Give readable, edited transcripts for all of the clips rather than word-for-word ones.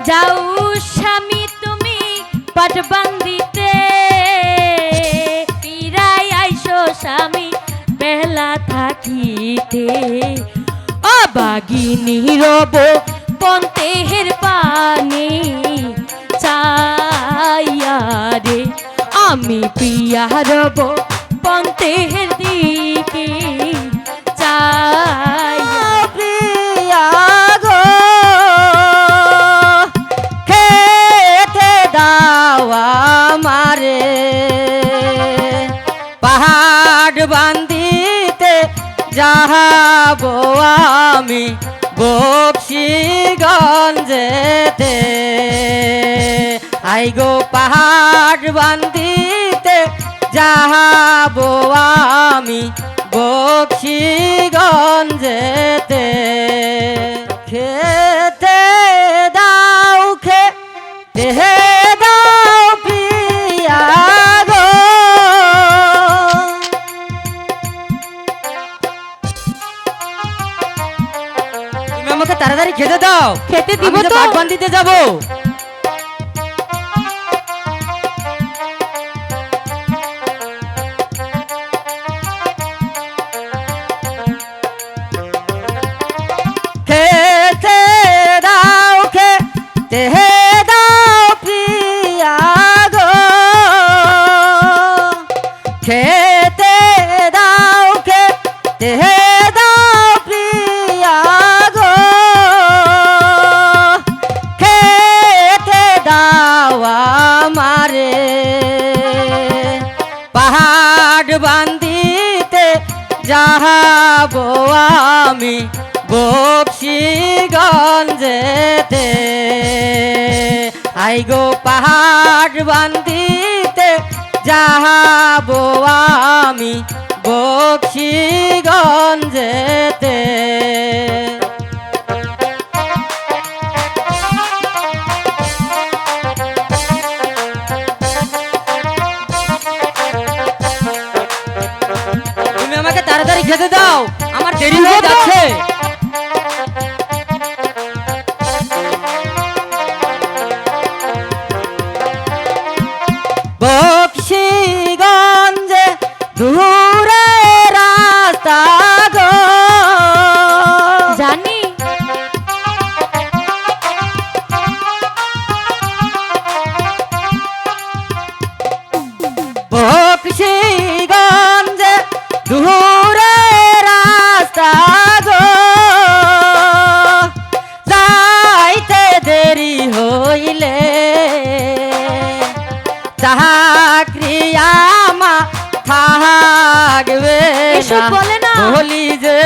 যাও স্বামী তুমি পাটবান্দিতে, পিরাই আইসো স্বামী বেলা থাকিতে। অবাগিনী রব পন্তেহের পানে চাইয়া রে, আমি পিয়া রব পন্তেহের দিকে চাইয়া। প্রিয়া গো খেতে দাও আমারে, পাহাড় বান্ধিতে যাবো আমি বক্সিগঞ্জেতে। আই গো পাহাড় বান্ধিতে যাবো আমি বক্সিগঞ্জেতে। খেতে দাও খেতে দাও প্রিয়া গো, তুমি আমাকে তাড়াতাড়ি খেতে দাও। খেতে দিব তো, পাটবান্ধিতে যাবো। খেতে দাও খেতে দাও প্রিয়া গো, খেতে দাও খেতে দাও প্রিয়া গো, খেতে দাও আমারে, পাহাড় বান্ধিতে যাবো আমি বক্সিগঞ্জেতে। আই গো পাহাড় বান্ধিতে যাবো আমি বক্সিগঞ্জেতে। তুমি আমাকে তাড়াতাড়ি খেতে দাও, আমার দেরি হয়ে যাচ্ছে। বক্সিগঞ্জে দূরে রাস্তা গো, জানি বক্সিগঞ্জে দূরে রাস্তা গো, যাইতে দেরি হইলে চাকরি আমা থাকবে এসব বলে না। বলি যে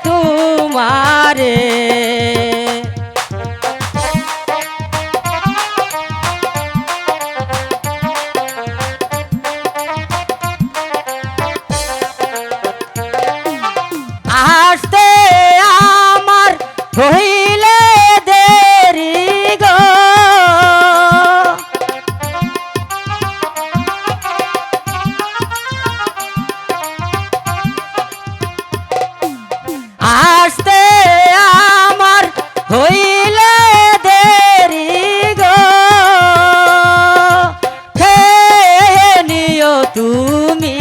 তোমারে, আসতে আমার হইলে দেরি গো, আসতে আমার হইলে দেরি গো, খেয়ে নিও তুমি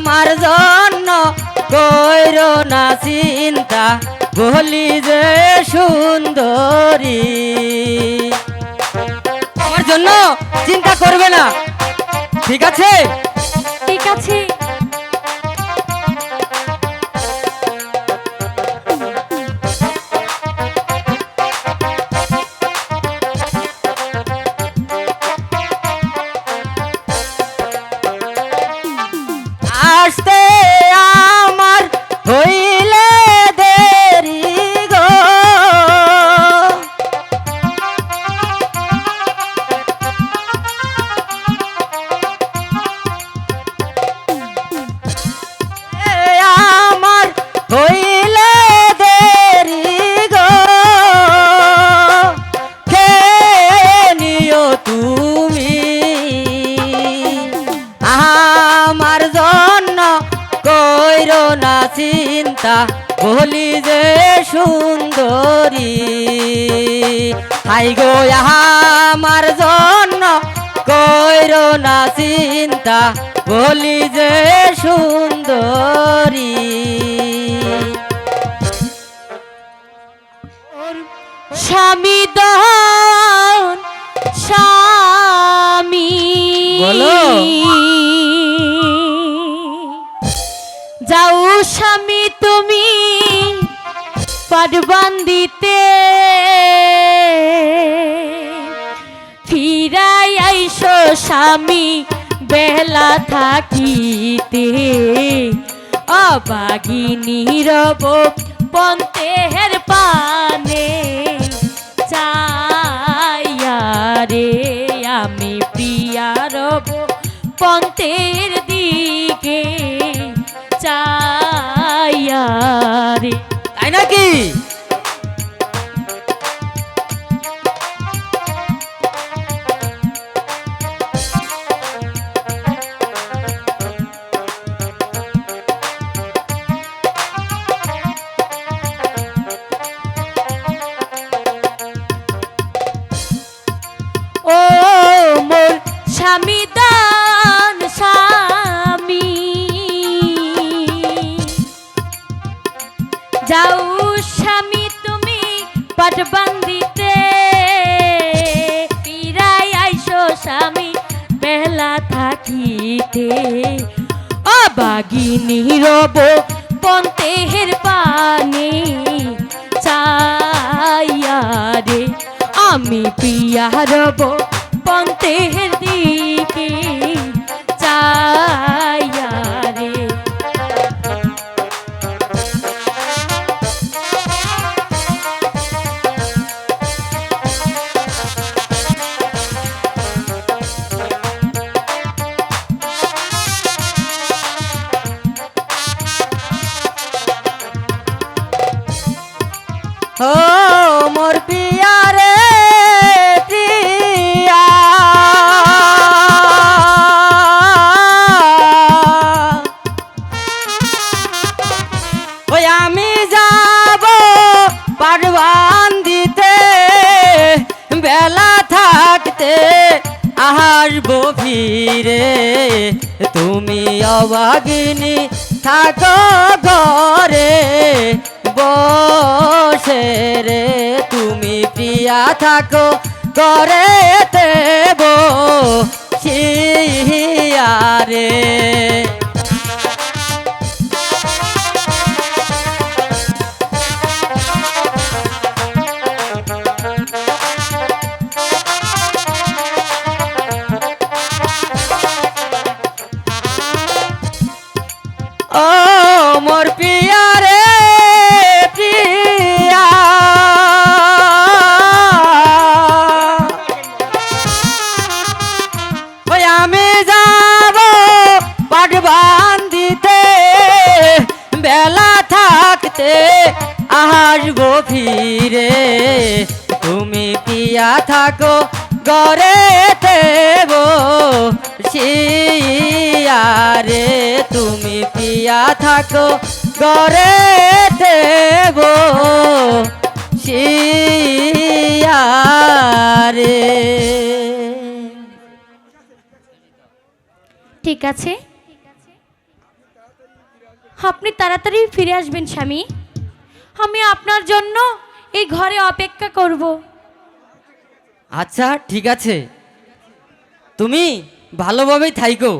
আমার জন্য কইরো না চিন্তা, বলি যে সুন্দরী। আমার জন্য চিন্তা করবে না, ঠিক আছে? ঠিক আছে। আসতে আমার হইলে দেরি গো, আমার হইলে দেরি গো, খেয়ে নিও তুমি আমার জন্য কইরো না চিন্তা, বলি যে সুন্দর সুন্দরী হাই গো আমার জন্য কইরো না চিন্তা বলি যে সুন্দরী স্বামী দন স্বামী বলো। যাও স্বামী তুমি পাটবান্দিতে ফিরাই আইসো স্বামী বেলা থাকিতে অবাগিনী রব পন্তের পানে চাইয়া রে আমি প্রিয়া রব পন্তের দিকে চাইয়া রে। তাই নাকি ও মোর স্বামী দান স্বামী যাও স্বামী তুমি পাটবান্দিতে ফিরাই আইসো স্বামী বেলা থাকিতে অবাগিনী রব পন্তের পানে চাইয়া রে আমি প্রিয়া রব পন্তের দিকে চাইয়া রে। ও মোর পিয়া রে প্রিয়া ওই আমি যাব পাটবান্দিতে বেলা থাকতে আসবো ফিরে তুমি অবাগিনী থাকো ঘরে বসে রে তুমি প্রিয়া থাকো ঘরে বসিয়া রে ও মোর প্রিয়া রে প্রিয়া ওই আমি যাব পাটবান্দিতে বেলা থাকতে আসবো ফিরে তুমি প্রিয়া থাকো ঘরেতে বসিয়া রে তুমি প্রিয়া থাকো ঘরেতে বসিয়া রে। ঠিক আছে, আপনি তাড়াতাড়ি ফিরে আসবেন স্বামী। আমি আপনার জন্য এই ঘরে অপেক্ষা করব। আচ্ছা ঠিক আছে, তুমি ভালোভাবেই থাইকো।